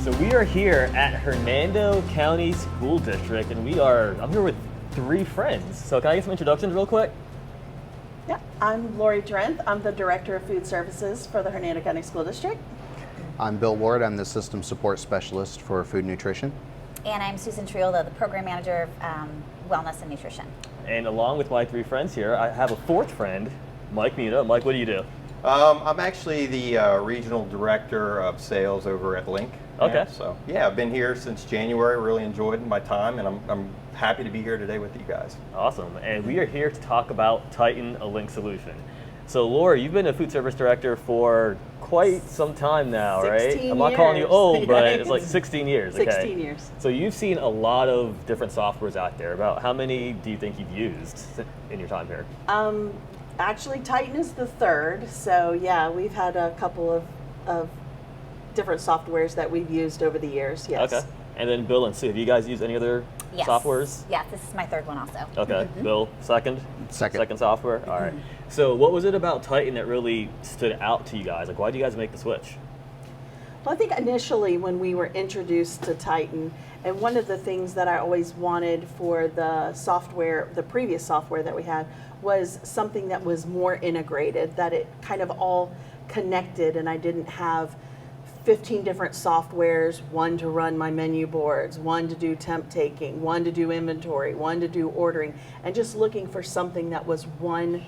So we are here at Hernando County School District, and I'm here with three friends. So can I get some introductions real quick? Yeah, I'm Lori Drenth. I'm the Director of Food Services for the Hernando County School District. I'm Bill Ward. I'm the System Support Specialist for Food Nutrition. And I'm Susan Trioldo, the Program Manager of Wellness and Nutrition. And along with my three friends here, I have a fourth friend, Mike Mina. Mike, what do you do? I'm actually the Regional Director of Sales over at LINQ. Okay. I've been here since January, really enjoyed my time, and I'm happy to be here today with you guys. Awesome. And we are here to talk about Titan, a LINQ solution. So Lori, you've been a food service director for quite some time now, right? 16 I'm not calling you years. old, but it's like 16 years. 16 years. So you've seen a lot of different softwares out there. About how many do you think you've used in your time here? Actually, Titan is the third. So yeah, we've had a couple of different softwares that we've used over the years, yes. Okay. And then Bill and Sue, have you guys used any other softwares? Yes, this is my third one also. Okay. Bill, second? Second Software? All right. So what was it about Titan that really stood out to you guys? Like, why do you guys make the switch? Well, I think initially when we were introduced to Titan, and one of the things that I always wanted for the software, the previous software that we had, was something that was more integrated, that it kind of all connected, and I didn't have 15 different softwares, one to run my menu boards, one to do temp taking, one to do inventory, one to do ordering, and just looking for something that was one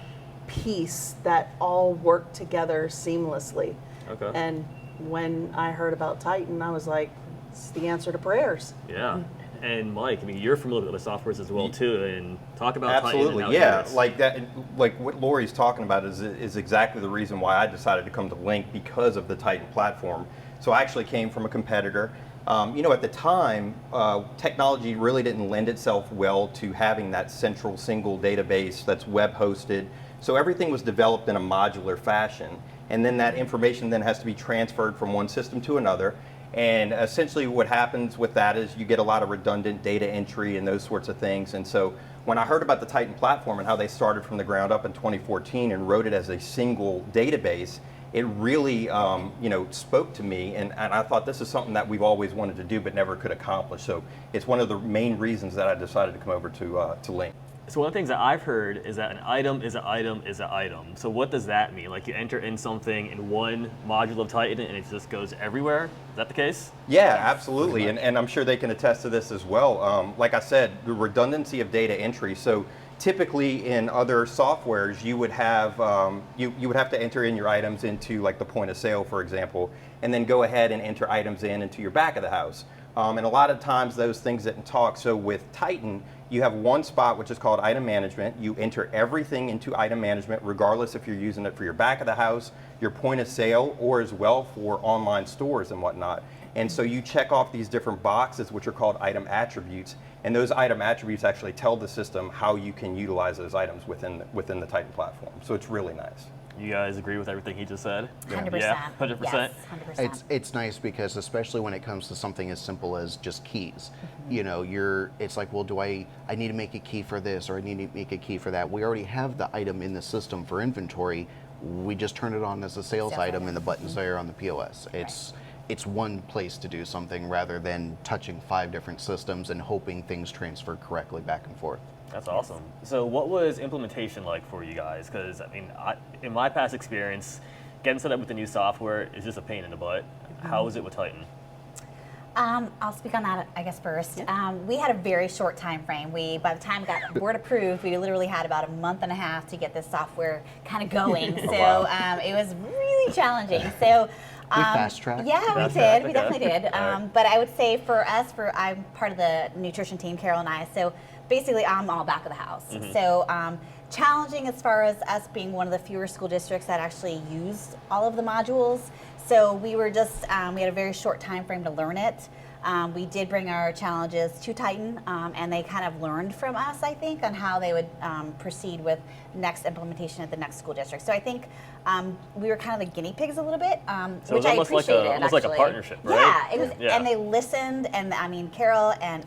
piece that all worked together seamlessly. Okay. And when I heard about Titan, I was like, it's the answer to prayers. Yeah. And Mike, I mean, you're familiar with other softwares as well too, and talk about Titan. Absolutely, and how yeah. it is. Like that, like what Lori's talking about is exactly the reason why I decided to come to LINQ, because of the Titan platform. So I actually came from a competitor. At the time, technology really didn't lend itself well to having that central single database that's web hosted. So everything was developed in a modular fashion. And then that information then has to be transferred from one system to another. And essentially what happens with that is you get a lot of redundant data entry and those sorts of things. And so when I heard about the Titan platform and how they started from the ground up in 2014 and wrote it as a single database, it really spoke to me, and I thought this is something that we've always wanted to do but never could accomplish. So it's one of the main reasons that I decided to come over to LINQ. So one of the things that I've heard is that an item is an item is an item. So what does that mean? Like you enter in something in one module of Titan and it just goes everywhere? Is that the case? Yeah, absolutely, and I'm sure they can attest to this as well. Like I said, the redundancy of data entry. So typically in other softwares, you would have you would have to enter in your items into like the point of sale, for example, and then go ahead and enter items into your back of the house. And a lot of times those things didn't talk. So with Titan, you have one spot which is called item management. You enter everything into item management, regardless if you're using it for your back of the house, your point of sale, or as well for online stores and whatnot. And so you check off these different boxes, which are called item attributes. And those item attributes actually tell the system how you can utilize those items within the Titan platform. So it's really nice. You guys agree with everything he just said? 100%. Yeah, 100%. Yes, 100%. It's nice because especially when it comes to something as simple as just keys, it's like, well, I need to make a key for this, or I need to make a key for that. We already have the item in the system for inventory. We just turn it on as a sales item and the button's there on the POS. It's one place to do something rather than touching 5 different systems and hoping things transfer correctly back and forth. That's awesome. So what was implementation like for you guys? Because, I mean, in my past experience, getting set up with the new software is just a pain in the butt. How was it with Titan? I'll speak on that, I guess, first. Yeah. We had a very short time frame. By the time we got board approved, we literally had about a month and a half to get this software kind of going. So it was really challenging. So we fast-tracked? Yeah, we did. We definitely did. But I would say for us, I'm part of the nutrition team, Carol and I, so basically I'm all back of the house. So challenging as far as us being one of the fewer school districts that actually used all of the modules. So we were just, we had a very short time frame to learn it. We did bring our challenges to Titan, and they kind of learned from us, I think, on how they would proceed with next implementation at the next school district. So I think we were kind of the guinea pigs a little bit, So which it I was appreciated. almost like a partnership, right? Yeah, it was, Yeah. and they listened, and I mean, Carol and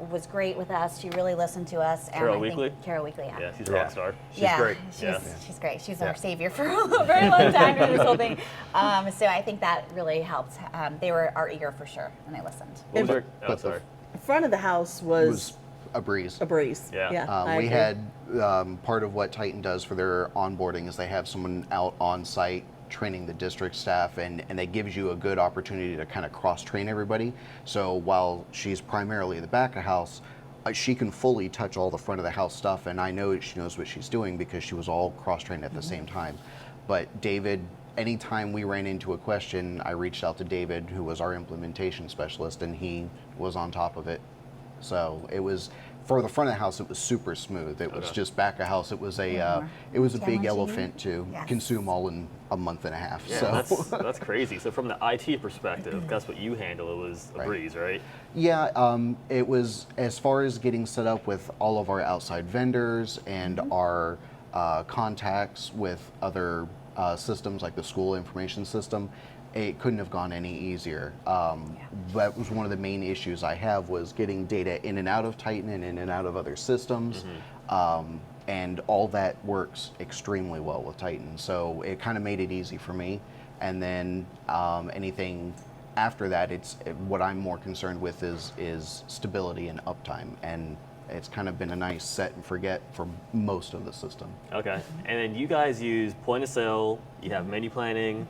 was great with us. She really listened to us. And Carol I think Weekly? Carol Weekly, yeah. Yeah, she's a rock star. She's great. She's great. She's our Yeah. savior for a very long time during this whole thing. So I think that really helped. They are eager for sure, and they listened. What was your, But sorry. The front of the house It was was a breeze. a breeze. Yeah. I We agree. had part of what Titan does for their onboarding is they have someone out on site training the district staff, and that gives you a good opportunity to kind of cross-train everybody. So while she's primarily the back of house, she can fully touch all the front of the house stuff, and I know she knows what she's doing because she was all cross-trained at the same time. But David, anytime we ran into a question, I reached out to David, who was our implementation specialist, and he was on top of it. So it was, for the front of the house, it was super smooth. It was Okay. just back of house. It was a more it was a big challenging. elephant to Yes. consume all in a month and a half. Yeah, so that's crazy. So from the IT perspective, that's what you handle. It was a Right. breeze, right? yeah, it was, as far as getting set up with all of our outside vendors and our contacts with other systems like the school information system. It couldn't have gone any easier. That was one of the main issues I have, was getting data in and out of Titan and in and out of other systems. And all that works extremely well with Titan. So it kind of made it easy for me. And then anything after that, what I'm more concerned with is stability and uptime. And it's kind of been a nice set and forget for most of the system. Okay. And then you guys use point of sale, you have menu planning,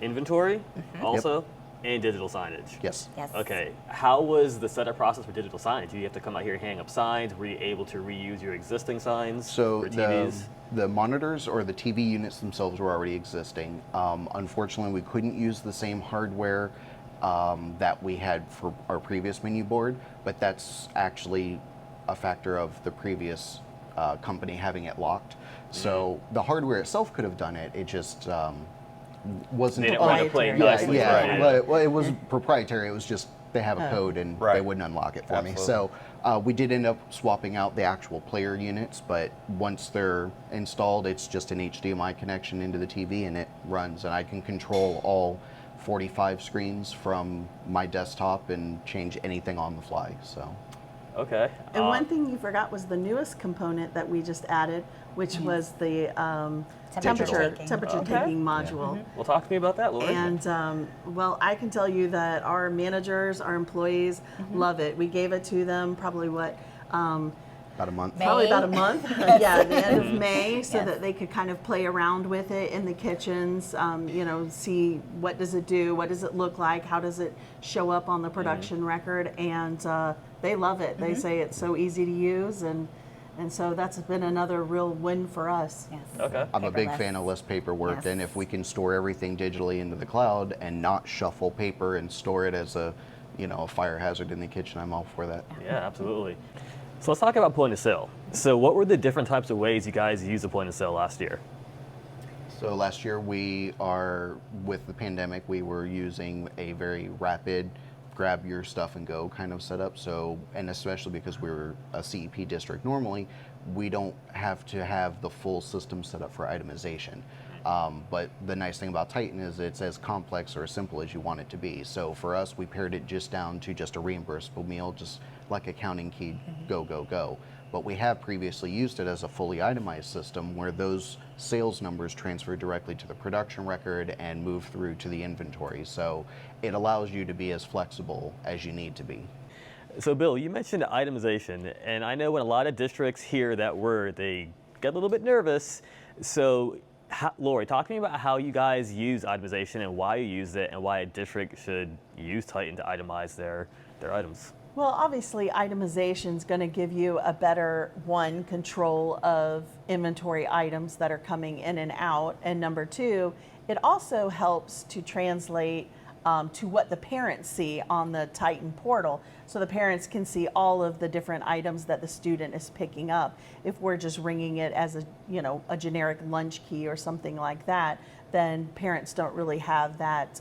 inventory also, and digital signage. Yes. Yes. Okay. How was the setup process for digital signage? Do you have to come out here and hang up signs? Were you able to reuse your existing signs So for TVs? the monitors or the TV units themselves were already existing. Unfortunately, we couldn't use the same hardware that we had for our previous menu board, but that's actually a factor of the previous company having it locked. So the hardware itself could have done it. It just wasn't. They didn't want to play Proprietary. nicely. Yeah, right? well, it was proprietary. It was just they have a code and Right. they wouldn't unlock it for me. Absolutely. So we did end up swapping out the actual player units, but once they're installed, it's just an HDMI connection into the TV and it runs, and I can control all 45 screens from my desktop and change anything on the fly. So. Okay. And one thing you forgot was the newest component that we just added, which was the Temperature taking. temperature Okay. taking module. Well, talk to me about that, Lori. And well, I can tell you that our managers, our employees love it. We gave it to them probably About a month. May. probably about a month. Yeah, the end of May, so Yes. that they could kind of play around with it in the kitchens. See what does it do, what does it look like, how does it show up on the production record, and they love it. They say it's so easy to use, and so that's been another real win for us. Yes. Okay. I'm a big Paperless. fan of less paperwork, Yes. and if we can store everything digitally into the cloud and not shuffle paper and store it as a fire hazard in the kitchen, I'm all for that. Yeah, absolutely. So let's talk about point of sale. So what were the different types of ways you guys used the point of sale last year? So last year with the pandemic, we were using a very rapid grab your stuff and go kind of setup. So, and especially because we're a CEP district normally, we don't have to have the full system set up for itemization. But the nice thing about Titan is it's as complex or as simple as you want it to be. So for us, we pared it just down to just a reimbursable meal, just like a counting key, go, go, go. But we have previously used it as a fully itemized system where those sales numbers transfer directly to the production record and move through to the inventory. So it allows you to be as flexible as you need to be. So Bill, you mentioned itemization, and I know when a lot of districts hear that word, they get a little bit nervous. So Lori, talk to me about how you guys use itemization and why you use it and why a district should use Titan to itemize their items. Well, obviously, itemization is going to give you a better, control of inventory items that are coming in and out. And number two, it also helps to translate to what the parents see on the Titan portal. So the parents can see all of the different items that the student is picking up. If we're just ringing it as a generic lunch key or something like that, then parents don't really have that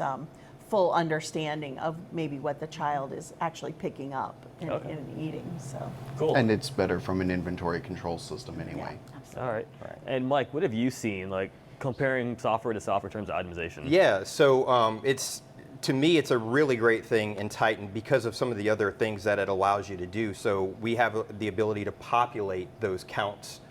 full understanding of maybe what the child is actually picking up and eating. So Cool. And it's better from an inventory control system anyway. All right. And Mike, what have you seen, like comparing software to software in terms of itemization? Yeah, so to me, it's a really great thing in Titan because of some of the other things that it allows you to do. So we have the ability to populate those counts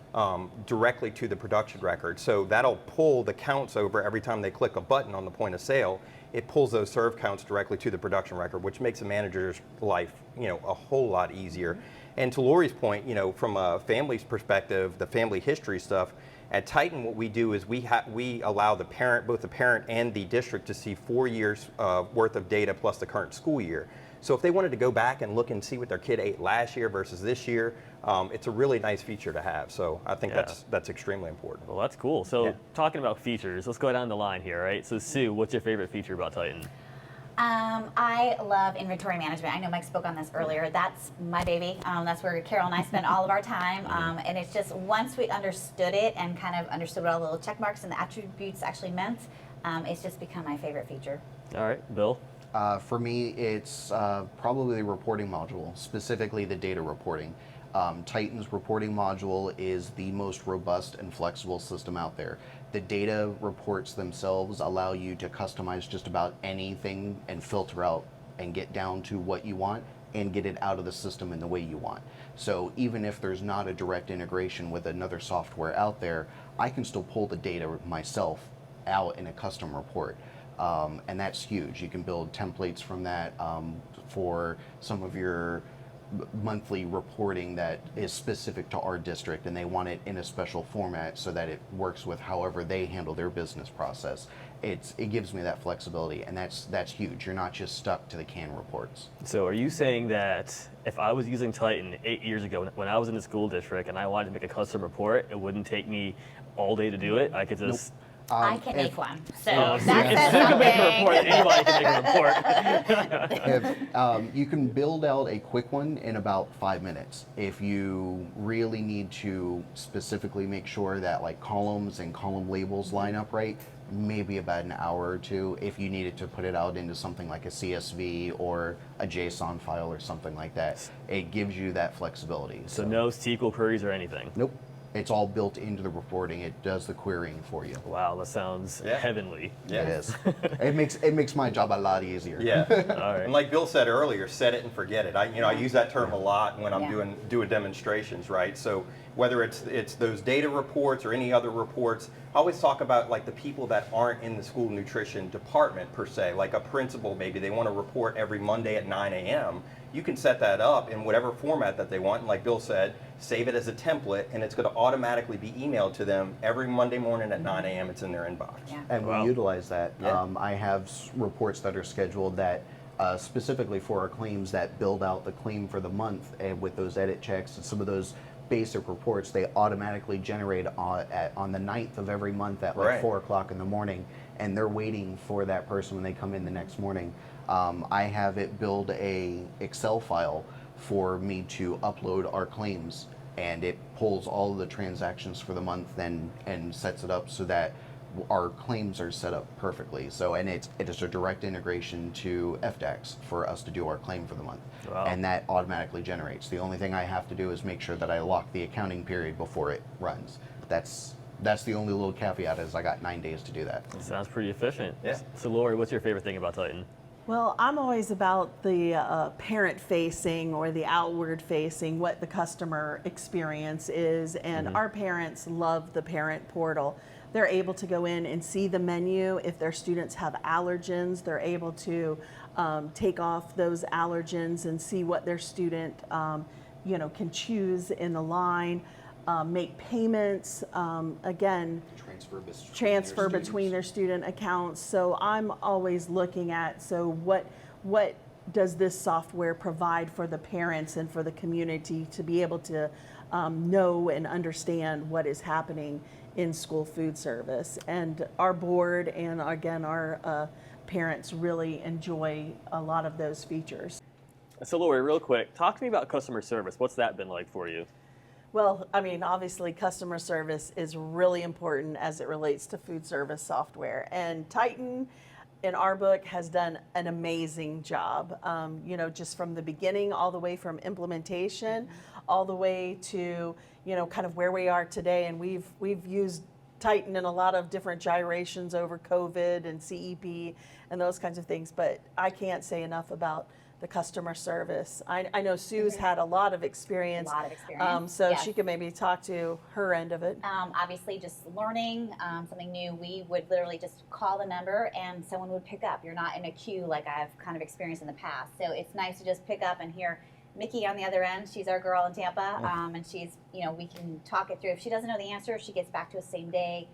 directly to the production record. So that'll pull the counts over every time they click a button on the point of sale. It pulls those serve counts directly to the production record, which makes a manager's life, a whole lot easier. And to Lori's point, from a family's perspective, the family history stuff, at Titan, what we do is we allow the parent, both the parent and the district, to see 4 years worth of data plus the current school year. So if they wanted to go back and look and see what their kid ate last year versus this year, it's a really nice feature to have. So I think that's extremely important. Well, that's cool. So talking about features, let's go down the line here, right? So Sue, what's your favorite feature about Titan? I love inventory management. I know Mike spoke on this earlier. That's my baby. That's where Carol and I spend all of our time. And it's just once we understood it and kind of understood what all the little check marks and the attributes actually meant, it's just become my favorite feature. All right, Bill? For me, it's probably the reporting module, specifically the data reporting. Titan's reporting module is the most robust and flexible system out there. The data reports themselves allow you to customize just about anything and filter out and get down to what you want and get it out of the system in the way you want. So even if there's not a direct integration with another software out there, I can still pull the data myself out in a custom report. And that's huge. You can build templates from that for some of your monthly reporting that is specific to our district, and they want it in a special format so that it works with however they handle their business process. It gives me that flexibility, and that's huge. You're not just stuck to the canned reports. So are you saying that if I was using Titan 8 years ago when I was in the school district and I wanted to make a custom report, it wouldn't take me all day to do it? I could just... I can make one. So If that says Sue can make a report, something. anybody can make a report. You can build out a quick one in about 5 minutes. If you really need to specifically make sure that like columns and column labels line up right, maybe about an hour or two. If you needed to put it out into something like a CSV or a JSON file or something like that, it gives you that flexibility. So no SQL queries or anything? Nope. It's all built into the reporting. It does the querying for you. Wow, that sounds heavenly. Yeah. It is. It makes my job a lot easier. Yeah. All right. And like Bill said earlier, set it and forget it. I use that term a lot when I'm doing demonstrations, right? So whether it's those data reports or any other reports, I always talk about like the people that aren't in the school nutrition department per se, like a principal maybe, they want to report every Monday at 9 a.m. You can set that up in whatever format that they want, and like Bill said, save it as a template, and it's going to automatically be emailed to them every Monday morning at 9 a.m. It's in their inbox. Yeah. And Wow. we utilize that. Yeah. I have reports that are scheduled that specifically for our claims that build out the claim for the month, and with those edit checks and some of those basic reports, they automatically generate on the 9th of every month at like Right. 4 o'clock in the morning, and they're waiting for that person when they come in the next morning. I have it build a Excel file for me to upload our claims, and it pulls all of the transactions for the month and sets it up so that our claims are set up perfectly. So, and it is a direct integration to FDAX for us to do our claim for the month. Wow. And that automatically generates. The only thing I have to do is make sure that I lock the accounting period before it runs. That's the only little caveat, is I got 9 days to do that. Sounds pretty efficient. Yeah. So Lori, what's your favorite thing about Titan? Well, I'm always about the parent-facing or the outward-facing, what the customer experience is, and our parents love the parent portal. They're able to go in and see the menu. If their students have allergens, they're able to take off those allergens and see what their student can choose in the line, make payments, again, transfer between their student accounts. So I'm always looking at, so what does this software provide for the parents and for the community to be able to know and understand what is happening in school food service. And our board and again our parents really enjoy a lot of those features. So Lori, real quick, talk to me about customer service. What's that been like for you? Well, I mean, obviously customer service is really important as it relates to food service software. And Titan in our book, has done an amazing job. You know, just from the beginning, all the way from implementation, all the way to, you know, kind of where we are today. And we've used Titan in a lot of different gyrations over COVID and CEP and those kinds of things. But I can't say enough about the customer service. I know Sue's had a lot of experience. A lot of experience, So yes. she could maybe talk to her end of it. Obviously, just learning something new, we would literally just call the number and someone would pick up. You're not in a queue like I've kind of experienced in the past. So it's nice to just pick up and hear Mickey on the other end. She's our girl in Tampa, and she's, you know, we can talk it through. If she doesn't know the answer, she gets back to us same day.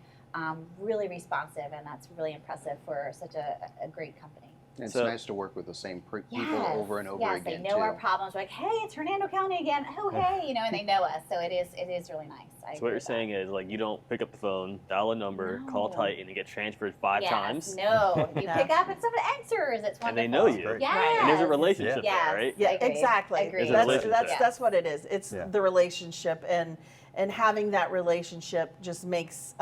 Really responsive, and that's really impressive for such a great company. It's So- nice to work with the same people Yes. over and over yes, again they know too. our problems. We're like, hey, it's Hernando County again. Oh, hey, you know, and they know us. So it is really nice. I So what agree you're with that. saying is, like, you don't pick up the phone, dial a number, call No. Titan, and get transferred 5 Yes, times, No, you No. pick up and someone answers. It's wonderful. and they know you. Yes. And there's a relationship Yes. there, right? Yeah, Agreed. exactly. Agreed. There's a That's, relationship. that's what it is. It's Yeah. the relationship, and having that relationship just makes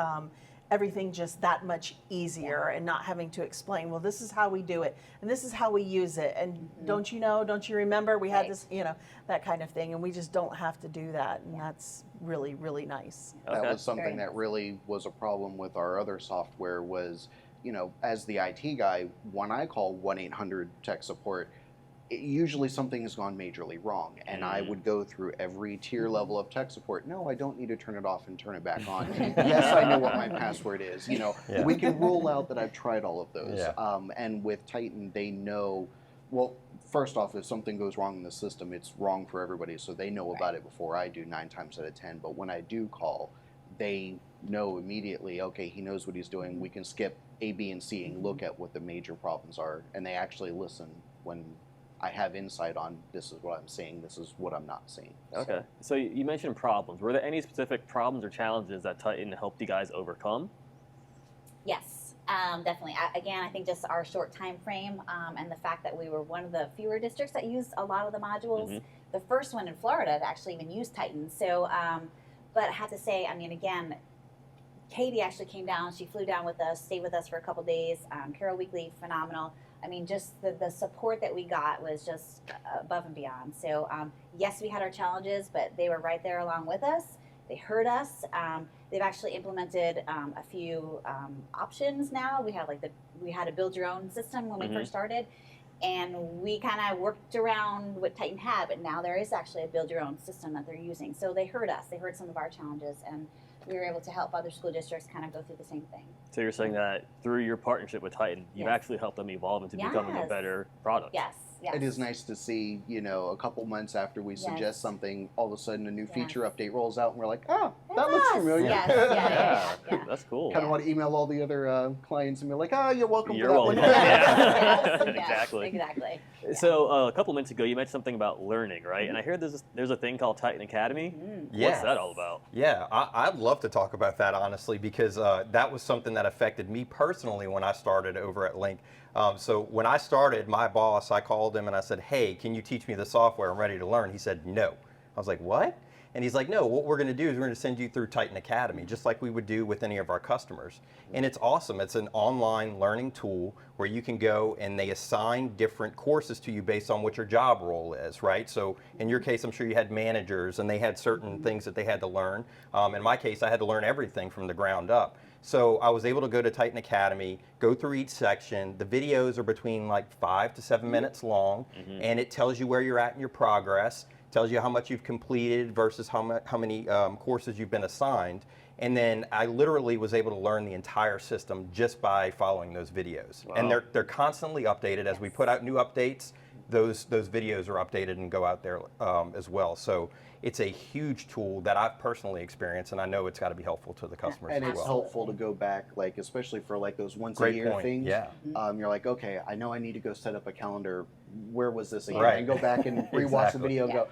everything just that much easier, and not having to explain, well, this is how we do it, and this is how we use it, and don't you know, don't you remember, we had Right. this, you know, that kind of thing, and we just don't have to do that, and that's really, really nice. That Okay. was something Very that really was a problem with our other software was, you know, as the IT guy, when I call 1-800 tech support, usually something has gone majorly wrong. And I would go through every tier level of tech support. No, I don't need to turn it off and turn it back on. Yes, I know what my password is. You know, Yeah. we can rule out that I've tried all of those. Yeah. And with Titan, they know, well, first off, if something goes wrong in the system, it's wrong for everybody. So they know about it before I do 9 times out of 10. But when I do call, they know immediately, okay, he knows what he's doing. We can skip A, B, and C and look at what the major problems are. And they actually listen when I have insight on this is what I'm seeing, this is what I'm not seeing. Okay. So you mentioned problems. Were there any specific problems or challenges that Titan helped you guys overcome? Yes, definitely. Again, I think just our short time frame and the fact that we were one of the fewer districts that used a lot of the modules. The first one in Florida that actually even used Titan. So, but I have to say, I mean, again, Katie actually came down. She flew down with us, stayed with us for a couple days. Carol Weekly, phenomenal. I mean, just the support that we got was just above and beyond. So, yes, we had our challenges, but they were right there along with us. They heard us. They've actually implemented a few options now. We had a build your own system when we first started, and we kind of worked around what Titan had, but now there is actually a build your own system that they're using. So they heard us. They heard some of our challenges, and we were able to help other school districts kind of go through the same thing. So you're saying that through your partnership with Titan, you've Yes. actually helped them evolve into becoming a Yes. better product. Yes, yes. It is nice to see, you know, a couple months after we Yes. suggest something, all of a sudden a new Yes. feature update rolls out, and we're like, oh, It's that looks us. familiar. Yes, yeah. That's cool. Kind of want to email all the other clients and be like, oh, you're welcome You're to that welcome. one. Yeah. Yes, Exactly. Exactly. So a couple minutes ago, you mentioned something about learning, right? And I hear there's a thing called Titan Academy. What's Yes. that all about? Yeah, I'd love to talk about that honestly because that was something that affected me personally when I started over at LINQ. So when I started, my boss, I called him and I said, hey, can you teach me the software? I'm ready to learn. He said, no. I was like, what? And he's like, no, what we're going to do is we're going to send you through Titan Academy, just like we would do with any of our customers. And it's awesome. It's an online learning tool where you can go and they assign different courses to you based on what your job role is, right? So in your case, I'm sure you had managers and they had certain things that they had to learn. In my case, I had to learn everything from the ground up. So I was able to go to Titan Academy, go through each section. The videos are between like 5 to 7 minutes long, and it tells you where you're at in your progress, tells you how much you've completed versus how many courses you've been assigned. And then I literally was able to learn the entire system just by following those videos. Wow. And they're constantly updated. As we put out new updates, those videos are updated and go out there as well. So it's a huge tool that I've personally experienced, and I know it's got to be helpful to the customers And as it's well. helpful to go back, like especially for like those once Great a year point, things. yeah. You're like, okay, I know I need to go set up a calendar. Where was this again? Right. And go back and rewatch the Exactly. video and go,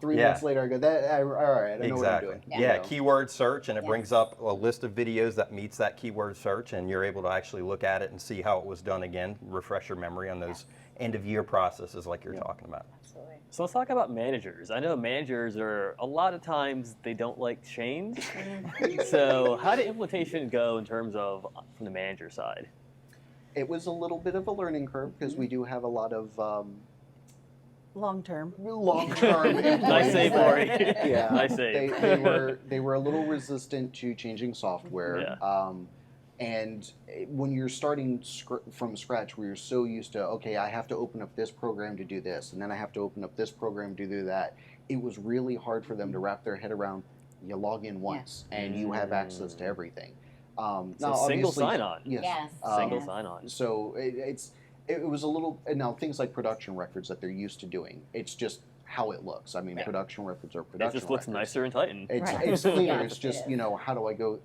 3 Yeah. months later, I go, all right, I know what I'm Exactly. doing. Yeah, You know? keyword search, and it Yes. brings up a list of videos that meets that keyword search, and you're able to actually look at it and see how it was done again, refresh your memory on those end of year processes like you're talking about. Absolutely. So let's talk about managers. I know managers are, a lot of times, they don't like change. So how did implementation go in terms of from the manager side? It was a little bit of a learning curve because we do have a lot of Long-term. long-term employees. Nice save, Lori. Yeah, Nice save. they were a little resistant to changing software. Yeah. And when you're starting from scratch, where you're so used to, okay, I have to open up this program to do this, and then I have to open up this program to do that, it was really hard for them to wrap their head around. You log in once, and you have access to everything. So now, single obviously- sign-on. Yes. Single sign-on. So it was a little, and now things like production records that they're used to doing, it's just how it looks. I mean, production records are It production just looks records. nicer in Titan. It's, Right. it's cleaner. Yeah, It's just, it is.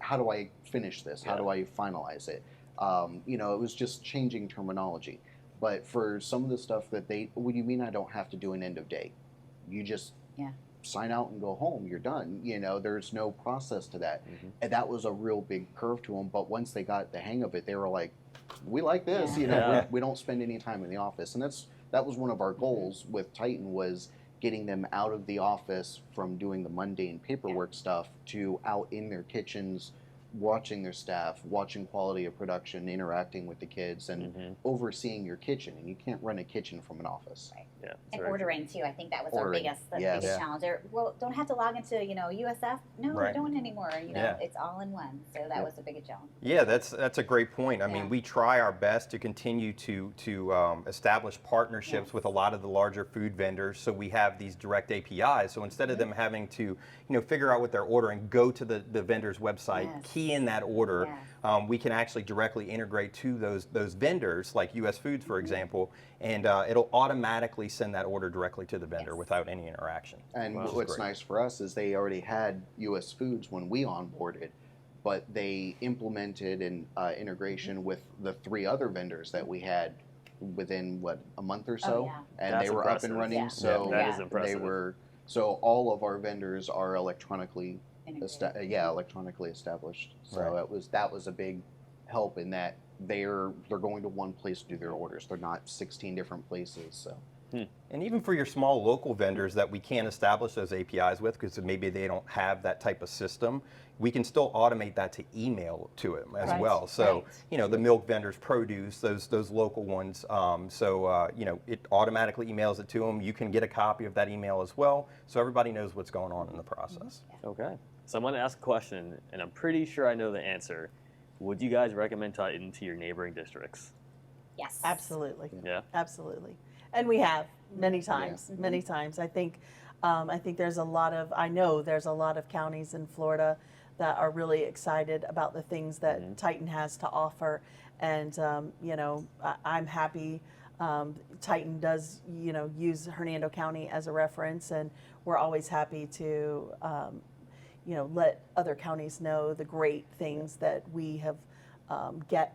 how do I finish this? How do I finalize it? It was just changing terminology. But for some of the stuff that what do you mean I don't have to do an end of day? You just sign out and go home. You're done. There's no process to that. And that was a real big curve to them. But once they got the hang of it, they were like, we like this. Yeah. We don't spend any time in the office. And that was one of our goals with Titan, was getting them out of the office from doing the mundane paperwork stuff to out in their kitchens, watching their staff, watching quality of production, interacting with the kids, and overseeing your kitchen. And you can't run a kitchen from an office. Right. Yeah. And ordering too. I think that was our Ordering, biggest yes. biggest challenge. Well, don't have to log into USF. No, we Right. don't anymore. Yeah. It's all in one. So that was the biggest challenge. Yeah, that's a great point. I Yeah. mean, we try our best to continue to establish partnerships with a lot of the larger food vendors. So we have these direct APIs. So instead of them having to figure out what they're ordering, go to the vendor's website, Yes. key in that order, Yes. we can actually directly integrate to those vendors, like US Foods, for example, and it'll automatically send that order directly to the vendor Yes. without any interaction. And which is what's great. nice for us is they already had US Foods when we onboarded, but they implemented an integration with the 3 other vendors that we had within a month or so, yeah. and That's they were impressive. up and running. Yeah. So That is Yeah. impressive. So all of our vendors are electronically Integrated. electronically established. So Right. that was a big help in that they're going to one place to do their orders. They're not 16 different places. So. And even for your small local vendors that we can't establish those APIs with because maybe they don't have that type of system, we can still automate that to email to them as Right. well. So, Right. the milk vendors, produce, those local ones. It automatically emails it to them. You can get a copy of that email as well, so everybody knows what's going on in the process. Okay. So I'm going to ask a question, and I'm pretty sure I know the answer. Would you guys recommend Titan to your neighboring districts? Yes. Absolutely. Yeah. Absolutely. And we have many times, many times. I think I know there's a lot of counties in Florida that are really excited about the things that Titan has to offer. And, I'm happy. Titan does, use Hernando County as a reference, and we're always happy to, let other counties know the great things that we have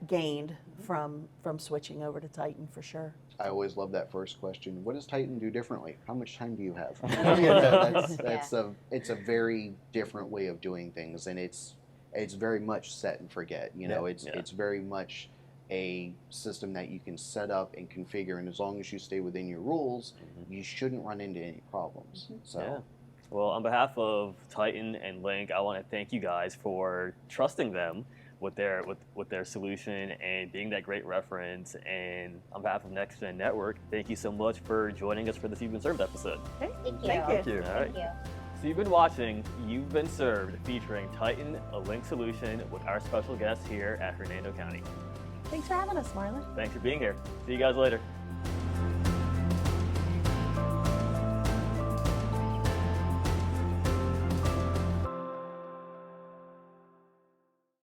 gained from switching over to Titan, for sure. I always love that first question. What does Titan do differently? How much time do you have? It's a very different way of doing things, and it's very much set and forget. It's very much a system that you can set up and configure, and as long as you stay within your rules, you shouldn't run into any problems. So. Yeah. Well, on behalf of Titan and LINQ, I want to thank you guys for trusting them with their solution and being that great reference. And on behalf of Next Gen Network, thank you so much for joining us for this You've Been Served episode. Okay. Thank you. Thank you. you. All right. Thank you. So you've been watching You've Been Served, featuring Titan, a LINQ solution, with our special guest here at Hernando County. Thanks for having us, Marlon. Thanks for being here. See you guys later.